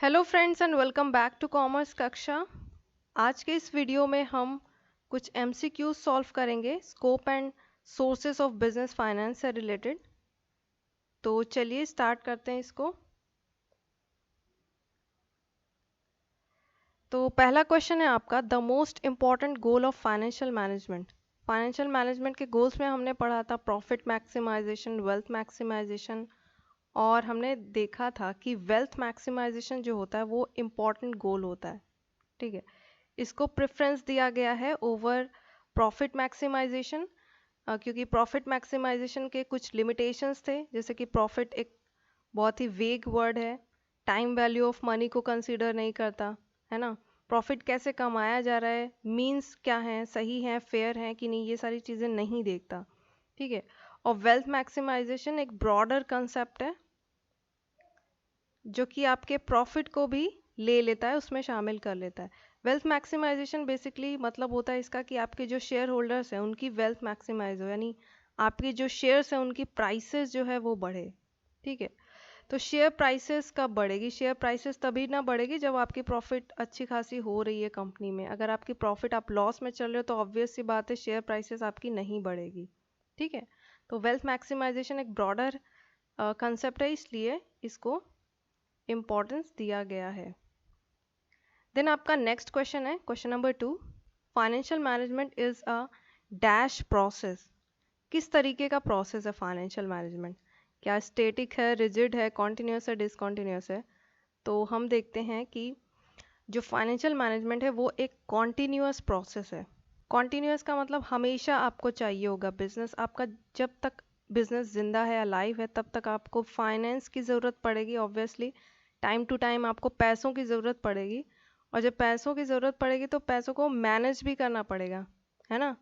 Hello friends and welcome back to commerce कक्षा। आज के इस वीडियो में हम कुछ एमसीक्यूज सॉल्व करेंगे scope and sources of business finance से रिलेटेड। तो चलिए स्टार्ट करते हैं इसको। तो पहला क्वेश्चन है आपका, the most important goal of financial management. Financial management के गोल्स में हमने पढ़ा था प्रॉफिट मैक्सिमाइजेशन, वेल्थ मैक्सिमाइजेशन, और हमने देखा था कि वेल्थ मैक्सिमाइजेशन जो होता है वो इम्पॉर्टेंट गोल होता है। ठीक है, इसको प्रेफरेंस दिया गया है ओवर प्रॉफिट मैक्सिमाइजेशन, क्योंकि प्रॉफिट मैक्सिमाइजेशन के कुछ लिमिटेशंस थे, जैसे कि प्रॉफिट एक बहुत ही वेग वर्ड है, टाइम वैल्यू ऑफ मनी को कंसीडर नहीं करता है ना। प्रॉफिट कैसे कमाया जा रहा है, मींस क्या है, सही है, फेयर है कि नहीं, ये सारी चीज़ें नहीं देखता। ठीक है, और वेल्थ मैक्सिमाइजेशन एक ब्रॉडर कंसेप्ट है जो कि आपके प्रॉफिट को भी ले लेता है, उसमें शामिल कर लेता है। वेल्थ मैक्सिमाइजेशन बेसिकली मतलब होता है इसका कि आपके जो शेयर होल्डर्स हैं उनकी वेल्थ मैक्सिमाइज हो, यानी आपकी जो शेयर्स हैं उनकी प्राइसेस जो है वो बढ़े। ठीक है, तो शेयर प्राइसेस कब बढ़ेगी? शेयर प्राइसेस तभी ना बढ़ेगी जब आपकी प्रॉफिट अच्छी खासी हो रही है कंपनी में। अगर आपकी प्रॉफिट आप लॉस में चल रहे हो तो ऑब्वियस सी बात है शेयर प्राइसेस आपकी नहीं बढ़ेगी। ठीक है, तो वेल्थ मैक्सिमाइजेशन एक ब्रॉडर कंसेप्ट है, इसलिए इसको इम्पोर्टेंस दिया गया है। देन आपका नेक्स्ट क्वेश्चन है question number 2, financial management is a dash process. किस तरीके का प्रोसेस है फाइनेंशियल मैनेजमेंट? क्या स्टैटिक है, रिजिड है, कॉन्टिन्यूस है, डिसकॉन्टिन्यूस है? तो हम देखते हैं कि जो फाइनेंशियल मैनेजमेंट है वो एक कॉन्टिन्यूस प्रोसेस है। कॉन्टिन्यूस का मतलब हमेशा आपको चाहिए होगा, बिजनेस आपका जब तक बिजनेस जिंदा है, अलाइव है, तब तक आपको फाइनेंस की ज़रूरत पड़ेगी। ऑब्वियसली टाइम टू टाइम आपको पैसों की ज़रूरत पड़ेगी, और जब पैसों की ज़रूरत पड़ेगी तो पैसों को मैनेज भी करना पड़ेगा, है ना।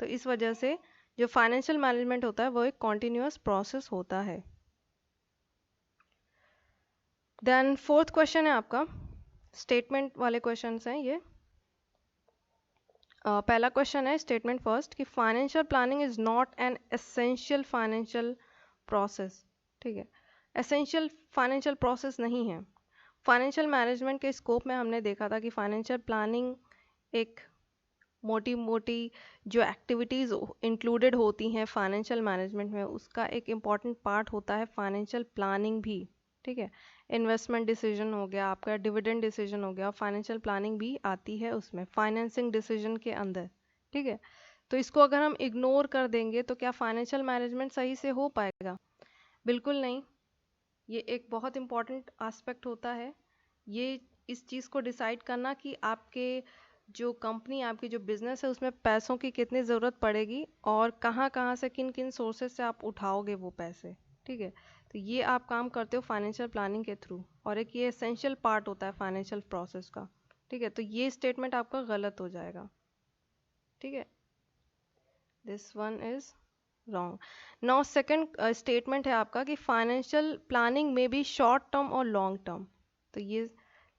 तो इस वजह से जो फाइनेंशियल मैनेजमेंट होता है वो एक कॉन्टिन्यूस प्रोसेस होता है। देन फोर्थ क्वेश्चन है आपका, स्टेटमेंट वाले क्वेश्चन हैं ये। पहला क्वेश्चन है स्टेटमेंट फर्स्ट कि financial planning is not an essential financial process. ठीक है, एसेंशियल फाइनेंशियल प्रोसेस नहीं है। फाइनेंशियल मैनेजमेंट के स्कोप में हमने देखा था कि फाइनेंशियल प्लानिंग एक मोटी मोटी जो एक्टिविटीज़ इंक्लूडेड होती हैं फाइनेंशियल मैनेजमेंट में, उसका एक इम्पॉर्टेंट पार्ट होता है फाइनेंशियल प्लानिंग भी। ठीक है, इन्वेस्टमेंट डिसीजन हो गया, आपका डिविडेंड डिसीजन हो गया, फाइनेंशियल प्लानिंग भी आती है उसमें, फाइनेंसिंग डिसीजन के अंदर। ठीक है, तो इसको अगर हम इग्नोर कर देंगे तो क्या फाइनेंशियल मैनेजमेंट सही से हो पाएगा? बिल्कुल नहीं। ये एक बहुत इम्पॉर्टेंट एस्पेक्ट होता है, ये इस चीज़ को डिसाइड करना कि आपके जो कंपनी, आपकी जो बिजनेस है उसमें पैसों की कितनी ज़रूरत पड़ेगी और कहाँ कहाँ से, किन किन सोर्सेज से आप उठाओगे वो पैसे। ठीक है, तो ये आप काम करते हो फाइनेंशियल प्लानिंग के थ्रू, और एक ये एसेंशियल पार्ट होता है फाइनेंशियल प्रोसेस का। ठीक है, तो ये स्टेटमेंट आपका गलत हो जाएगा। ठीक है, this one is wrong. Now second statement है आपका कि फाइनेंशियल प्लानिंग में भी शॉर्ट टर्म और लॉन्ग टर्म। तो ये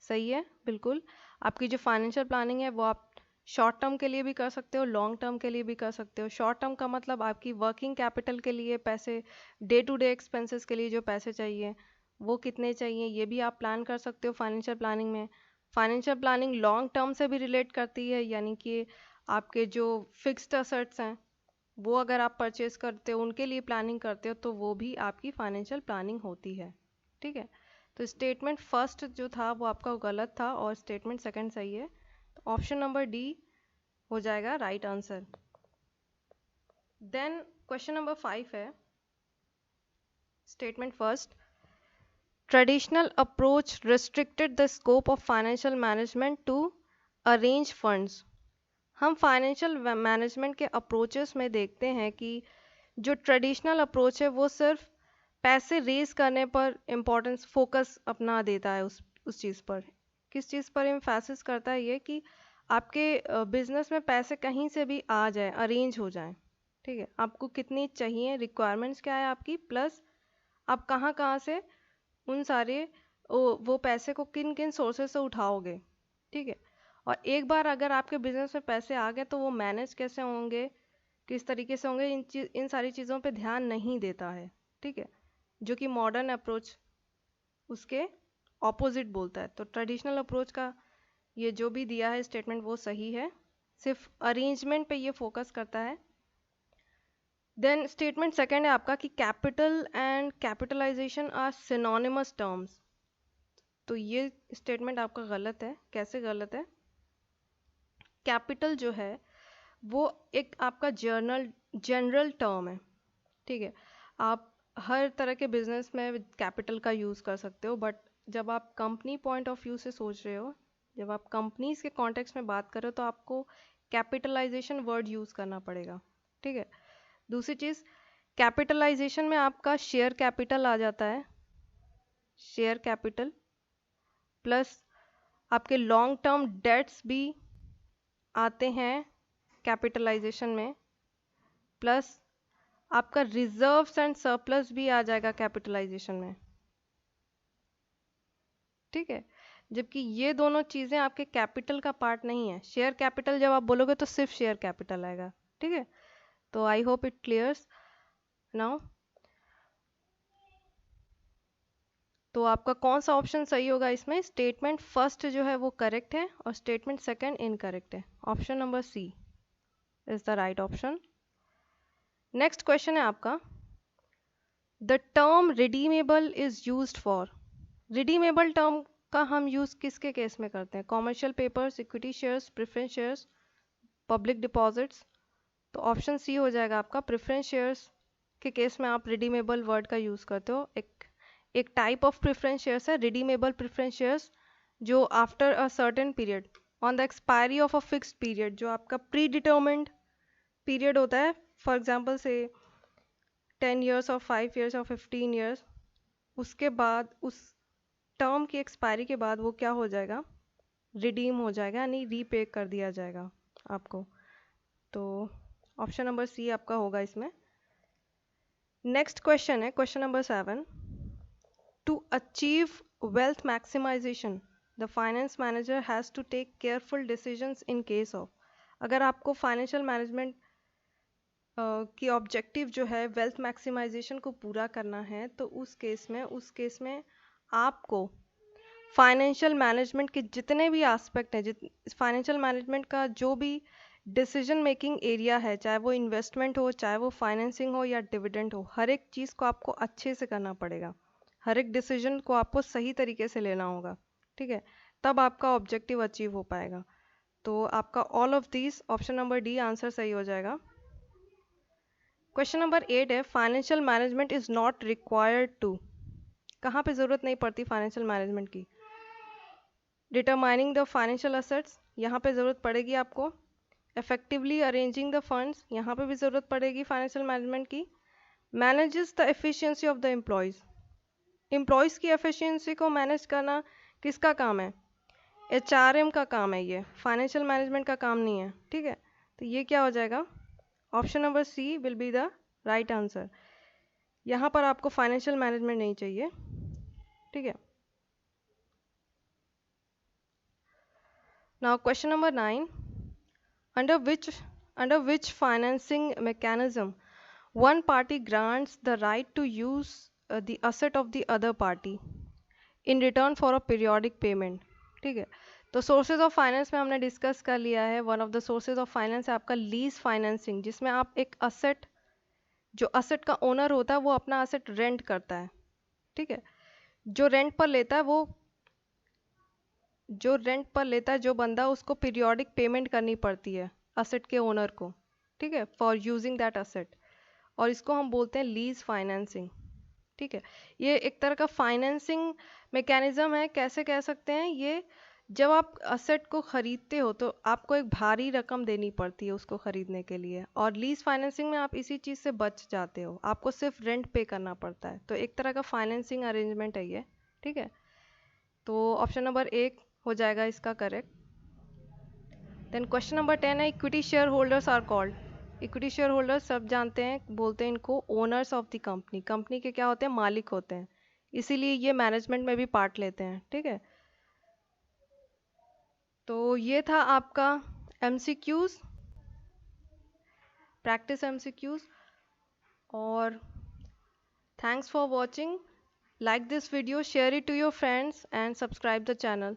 सही है बिल्कुल। आपकी जो फाइनेंशियल प्लानिंग है वो आप शॉर्ट टर्म के लिए भी कर सकते हो, लॉन्ग टर्म के लिए भी कर सकते हो। शॉर्ट टर्म का मतलब आपकी वर्किंग कैपिटल के लिए पैसे, डे टू डे एक्सपेंसेस के लिए जो पैसे चाहिए वो कितने चाहिए, ये भी आप प्लान कर सकते हो फाइनेंशियल प्लानिंग में। फाइनेंशियल प्लानिंग लॉन्ग टर्म से भी रिलेट करती है, यानी कि आपके जो फिक्स्ड असेट्स हैं वो अगर आप परचेज करते हो, उनके लिए प्लानिंग करते हो, तो वो भी आपकी फाइनेंशियल प्लानिंग होती है। ठीक है, तो स्टेटमेंट फर्स्ट जो था वो आपका गलत था और स्टेटमेंट सेकंड सही है। तो ऑप्शन नंबर डी हो जाएगा right answer. Then question number 5 है statement first, traditional approach restricted the scope of financial management to arrange funds. हम फाइनेंशियल मैनेजमेंट के अप्रोचेस में देखते हैं कि जो ट्रेडिशनल अप्रोच है वो सिर्फ पैसे रेज करने पर इम्पोर्टेंस, फोकस अपना देता है उस चीज़ पर। किस चीज़ पर एम्फेसिस करता है? ये कि आपके बिजनेस में पैसे कहीं से भी आ जाए, अरेंज हो जाए। ठीक है, आपको कितनी चाहिए, रिक्वायरमेंट्स क्या है आपकी, प्लस आप कहाँ कहाँ से उन सारे वो पैसे को किन किन सोर्सेस से उठाओगे। ठीक है, और एक बार अगर आपके बिजनेस में पैसे आ गए तो वो मैनेज कैसे होंगे, किस तरीके से होंगे, इन सारी चीज़ों पे ध्यान नहीं देता है। ठीक है, जो कि मॉडर्न अप्रोच उसके ऑपोजिट बोलता है। तो ट्रेडिशनल अप्रोच का ये जो भी दिया है स्टेटमेंट वो सही है, सिर्फ अरेंजमेंट पे ये फोकस करता है। देन स्टेटमेंट सेकंड है आपका कि capital and capitalization are synonymous terms. तो ये स्टेटमेंट आपका गलत है। कैसे गलत है? कैपिटल जो है वो एक आपका जनरल टर्म है, ठीक है। आप हर तरह के बिजनेस में कैपिटल का यूज़ कर सकते हो, बट जब आप कंपनी पॉइंट ऑफ व्यू से सोच रहे हो, जब आप कंपनीज के कॉन्टेक्स्ट में बात कर रहे हो, तो आपको कैपिटलाइजेशन वर्ड यूज़ करना पड़ेगा, ठीक है। दूसरी चीज़, कैपिटलाइजेशन में आपका शेयर कैपिटल आ जाता है, शेयर कैपिटल प्लस आपके लॉन्ग टर्म डेट्स भी आते हैं कैपिटलाइजेशन में, प्लस आपका रिजर्व्स एंड सरप्लस भी आ जाएगा कैपिटलाइजेशन में, ठीक है। जबकि ये दोनों चीज़ें आपके कैपिटल का पार्ट नहीं है। शेयर कैपिटल जब आप बोलोगे तो सिर्फ शेयर कैपिटल आएगा, ठीक है। तो I hope it clears now. तो आपका कौन सा ऑप्शन सही होगा इसमें? स्टेटमेंट फर्स्ट जो है वो करेक्ट है और स्टेटमेंट सेकंड इनकरेक्ट है। Option number C is the right option. Next question है आपका, the term redeemable is used for. Redeemable term का हम यूज़ किसके केस में करते हैं? Commercial papers, equity shares, preference shares, public deposits. तो ऑप्शन सी हो जाएगा आपका। प्रेफरेंस शेयर्स के केस में आप रिडीमेबल वर्ड का यूज़ करते हो। एक टाइप ऑफ प्रेफरेंस शेयर्स है रिडीमेबल प्रेफरेंस शेयर्स, जो after a certain period on the expiry of a fixed period, जो आपका प्री डिटर्मिन्ड पीरियड होता है, फॉर एग्जांपल से 10 ईयर्स और 5 ईयर्स और 15 ईयर्स, उसके बाद उस टर्म की एक्सपायरी के बाद वो क्या हो जाएगा? रिडीम हो जाएगा, यानी रीपे कर दिया जाएगा आपको। तो ऑप्शन नंबर सी आपका होगा इसमें। नेक्स्ट क्वेश्चन है question number 7। To achieve wealth maximization the finance manager has to take careful decisions in case of. अगर आपको फाइनेंशियल मैनेजमेंट की ऑब्जेक्टिव जो है वेल्थ मैक्सिमाइजेशन को पूरा करना है, तो उस केस में आपको फाइनेंशियल मैनेजमेंट के जितने भी एस्पेक्ट हैं, फाइनेंशियल मैनेजमेंट का जो भी डिसीजन मेकिंग एरिया है, चाहे वो इन्वेस्टमेंट हो, चाहे वो फाइनेंसिंग हो या डिविडेंड हो, हर एक चीज़ को आपको अच्छे से करना पड़ेगा। हर एक डिसीजन को आपको सही तरीके से लेना होगा, ठीक है। तब आपका ऑब्जेक्टिव अचीव हो पाएगा। तो आपका all of these, option number D answer सही हो जाएगा। क्वेश्चन नंबर 8 है, financial management is not required to. कहाँ पे ज़रूरत नहीं पड़ती फाइनेंशियल मैनेजमेंट की? डिटरमाइनिंग द फाइनेंशियल असेट्स, यहाँ पे ज़रूरत पड़ेगी आपको। इफेक्टिवली अरेंजिंग द फंड्स, यहाँ पे भी ज़रूरत पड़ेगी फाइनेंशियल मैनेजमेंट की। Manages the efficiency of the employees, employees की एफिशिएंसी को मैनेज करना किसका काम है? HRM का काम है, ये फाइनेंशियल मैनेजमेंट का काम नहीं है, ठीक है। तो ये क्या हो जाएगा? Option number C will be the right answer. यहाँ पर आपको फाइनेंशियल मैनेजमेंट नहीं चाहिए, ठीक है। Now question number 9, under which financing mechanism one party grants the right to use the asset of the other party in return for a periodic payment, ठीक है। तो सोर्सेज ऑफ फाइनेंस में हमने discuss कर लिया है। One of the sources of finance है आपका लीज फाइनेंसिंग, जिसमें आप एक असेट, जो असेट का ओनर होता है वो अपना असेट रेंट करता है, ठीक है। जो रेंट पर लेता है जो बंदा, उसको पीरियोडिक पेमेंट करनी पड़ती है असेट के ओनर को, ठीक है, फॉर यूजिंग दैट असेट। और इसको हम बोलते हैं लीज फाइनेंसिंग, ठीक है। ये एक तरह का फाइनेंसिंग मैकेनिज्म है। कैसे कह सकते हैं? ये जब आप असेट को खरीदते हो तो आपको एक भारी रकम देनी पड़ती है उसको खरीदने के लिए, और लीज फाइनेंसिंग में आप इसी चीज़ से बच जाते हो, आपको सिर्फ रेंट पे करना पड़ता है। तो एक तरह का फाइनेंसिंग अरेंजमेंट है ये, ठीक है। तो ऑप्शन नंबर 1 हो जाएगा इसका करेक्ट। देन क्वेश्चन नंबर 10 है, equity share holders are called. Equity share holders सब जानते हैं, बोलते हैं इनको owners of the company. Company के क्या होते हैं? मालिक होते हैं, इसीलिए ये मैनेजमेंट में भी पार्ट लेते हैं, ठीक है। तो ये था आपका MCQs, प्रैक्टिस MCQs। और thanks for watching. Like this video, share it to your friends and subscribe the channel.